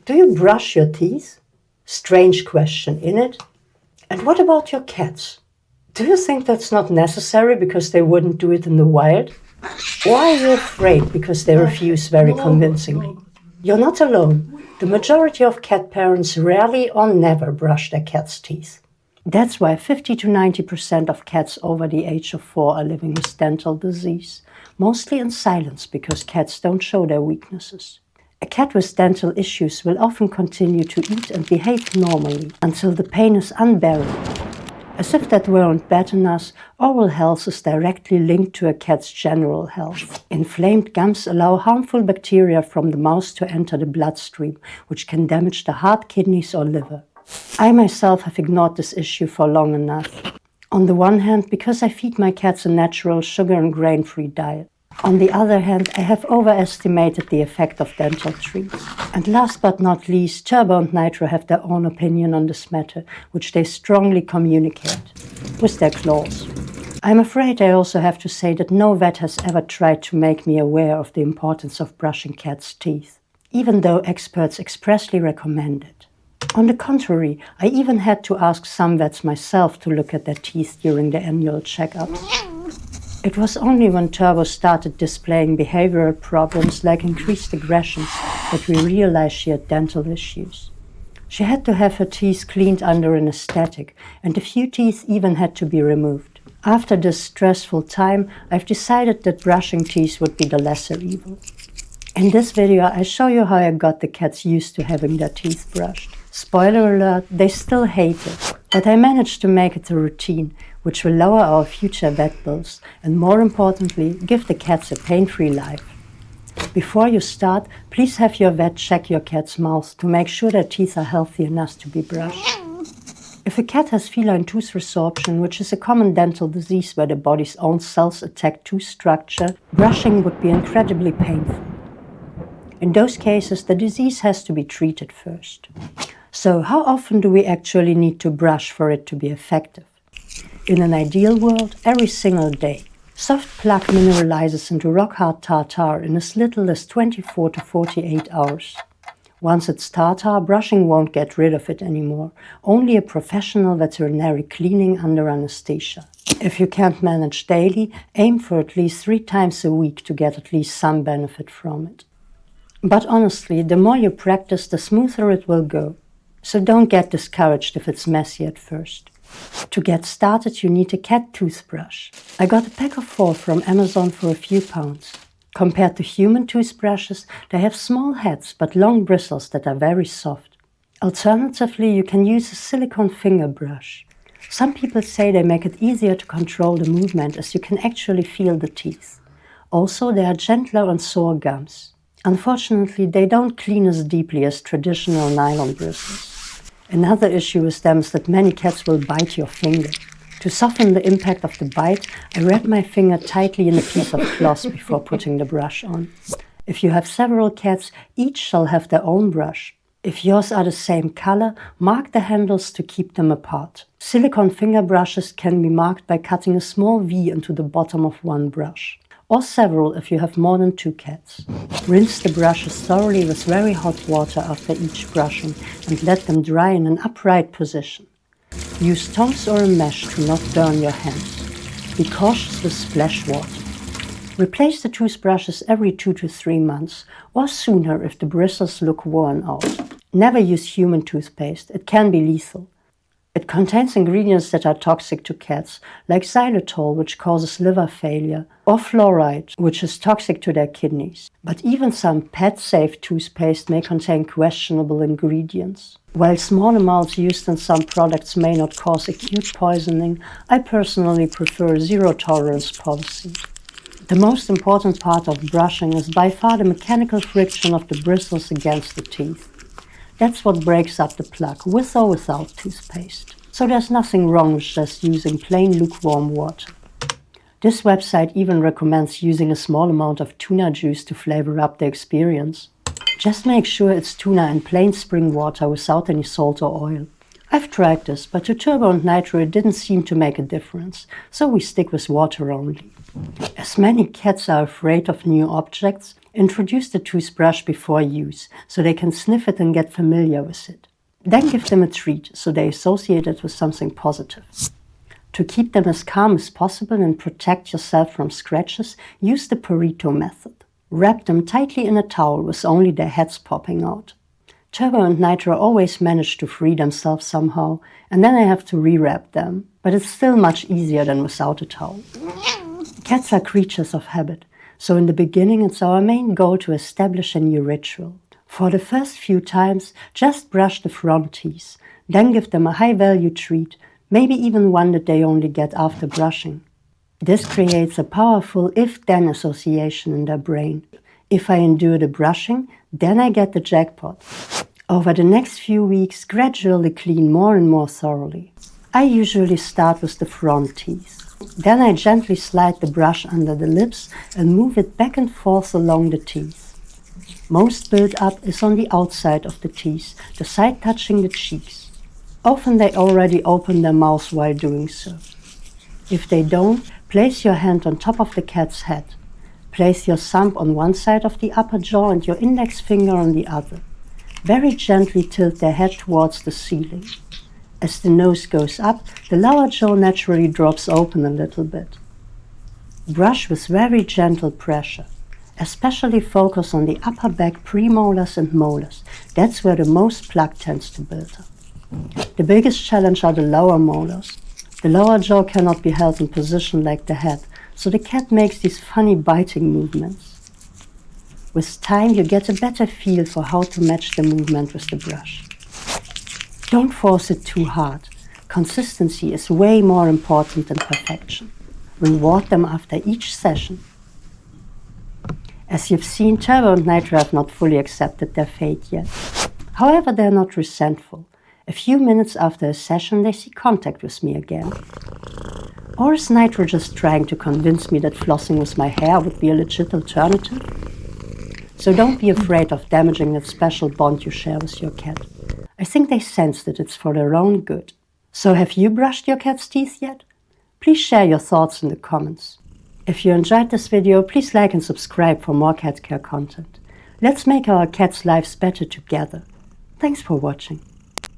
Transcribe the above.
Do you brush your teeth? Strange question, innit? And what about your cats? Do you think that's not necessary because they wouldn't do it in the wild? Or are you afraid because they refuse very convincingly? You're not alone. The majority of cat parents rarely or never brush their cats' teeth. That's why 50 to 90% of cats over the age of 4 are living with dental disease, mostly in silence because cats don't show their weaknesses. A cat with dental issues will often continue to eat and behave normally until the pain is unbearable. As if that weren't bad enough, oral health is directly linked to a cat's general health. Inflamed gums allow harmful bacteria from the mouth to enter the bloodstream, which can damage the heart, kidneys, or liver. I myself have ignored this issue for long enough. On the one hand, because I feed my cats a natural sugar and grain-free diet. On the other hand, I have overestimated the effect of dental treats. And last but not least, Turbo and Nitro have their own opinion on this matter, which they strongly communicate with their claws. I'm afraid I also have to say that no vet has ever tried to make me aware of the importance of brushing cats' teeth, even though experts expressly recommend it. On the contrary, I even had to ask some vets myself to look at their teeth during the annual checkups. It was only when Turbo started displaying behavioral problems like increased aggression that we realized she had dental issues. She had to have her teeth cleaned under anesthetic, and a few teeth even had to be removed. After this stressful time, I've decided that brushing teeth would be the lesser evil. In this video, I show you how I got the cats used to having their teeth brushed. Spoiler alert, they still hate it, but I managed to make it a routine, which will lower our future vet bills and, more importantly, give the cats a pain-free life. Before you start, please have your vet check your cat's mouth to make sure their teeth are healthy enough to be brushed. If a cat has feline tooth resorption, which is a common dental disease where the body's own cells attack tooth structure, brushing would be incredibly painful. In those cases, the disease has to be treated first. So how often do we actually need to brush for it to be effective? In an ideal world, every single day. Soft plaque mineralizes into rock-hard tartar in as little as 24 to 48 hours. Once it's tartar, brushing won't get rid of it anymore. Only a professional veterinary cleaning under anesthesia. If you can't manage daily, aim for at least 3 times a week to get at least some benefit from it. But honestly, the more you practice, the smoother it will go. So don't get discouraged if it's messy at first. To get started, you need a cat toothbrush. I got a pack of 4 from Amazon for a few pounds. Compared to human toothbrushes, they have small heads but long bristles that are very soft. Alternatively, you can use a silicone finger brush. Some people say they make it easier to control the movement as you can actually feel the teeth. Also, they are gentler on sore gums. Unfortunately, they don't clean as deeply as traditional nylon bristles. Another issue with them is that many cats will bite your finger. To soften the impact of the bite, I wrap my finger tightly in a piece of cloth before putting the brush on. If you have several cats, each shall have their own brush. If yours are the same color, mark the handles to keep them apart. Silicone finger brushes can be marked by cutting a small V into the bottom of one brush, or several if you have more than 2 cats. Rinse the brushes thoroughly with very hot water after each brushing and let them dry in an upright position. Use tongs or a mesh to not burn your hands. Be cautious with splash water. Replace the toothbrushes every 2 to 3 months, or sooner if the bristles look worn out. Never use human toothpaste, it can be lethal. It contains ingredients that are toxic to cats, like xylitol, which causes liver failure, or fluoride, which is toxic to their kidneys. But even some pet-safe toothpaste may contain questionable ingredients. While small amounts used in some products may not cause acute poisoning, I personally prefer a zero-tolerance policy. The most important part of brushing is by far the mechanical friction of the bristles against the teeth. That's what breaks up the plaque, with or without toothpaste. So there's nothing wrong with just using plain lukewarm water. This website even recommends using a small amount of tuna juice to flavor up the experience. Just make sure it's tuna in plain spring water without any salt or oil. I've tried this, but to Turbo and Nitro it didn't seem to make a difference, so we stick with water only. As many cats are afraid of new objects, Introduce the toothbrush before use, so they can sniff it and get familiar with it. Then give them a treat, so they associate it with something positive. To keep them as calm as possible and protect yourself from scratches, use the Purrito method. Wrap them tightly in a towel with only their heads popping out. Turbo and Nitro always manage to free themselves somehow, and then I have to rewrap them, but it's still much easier than without a towel. Cats are creatures of habit, so in the beginning it's our main goal to establish a new ritual. For the first few times, just brush the front teeth, then give them a high-value treat, maybe even one that they only get after brushing. This creates a powerful if-then association in their brain. If I endure the brushing, then I get the jackpot. Over the next few weeks, gradually clean more and more thoroughly. I usually start with the front teeth. Then I gently slide the brush under the lips and move it back and forth along the teeth. Most build-up is on the outside of the teeth, the side touching the cheeks. Often they already open their mouths while doing so. If they don't, place your hand on top of the cat's head. Place your thumb on one side of the upper jaw and your index finger on the other. Very gently tilt their head towards the ceiling. As the nose goes up, the lower jaw naturally drops open a little bit. Brush with very gentle pressure. Especially focus on the upper back premolars and molars. That's where the most plaque tends to build up. The biggest challenge are the lower molars. The lower jaw cannot be held in position like the head, so the cat makes these funny biting movements. With time, you get a better feel for how to match the movement with the brush. Don't force it too hard. Consistency is way more important than perfection. Reward them after each session. As you've seen, Turbo and Nitro have not fully accepted their fate yet. However, they're not resentful. A few minutes after a session, they see contact with me again. Or is Nitro just trying to convince me that flossing with my hair would be a legit alternative? So don't be afraid of damaging that special bond you share with your cat. I think they sense that it's for their own good. So have you brushed your cat's teeth yet? Please share your thoughts in the comments. If you enjoyed this video, please like and subscribe for more cat care content. Let's make our cats' lives better together. Thanks for watching.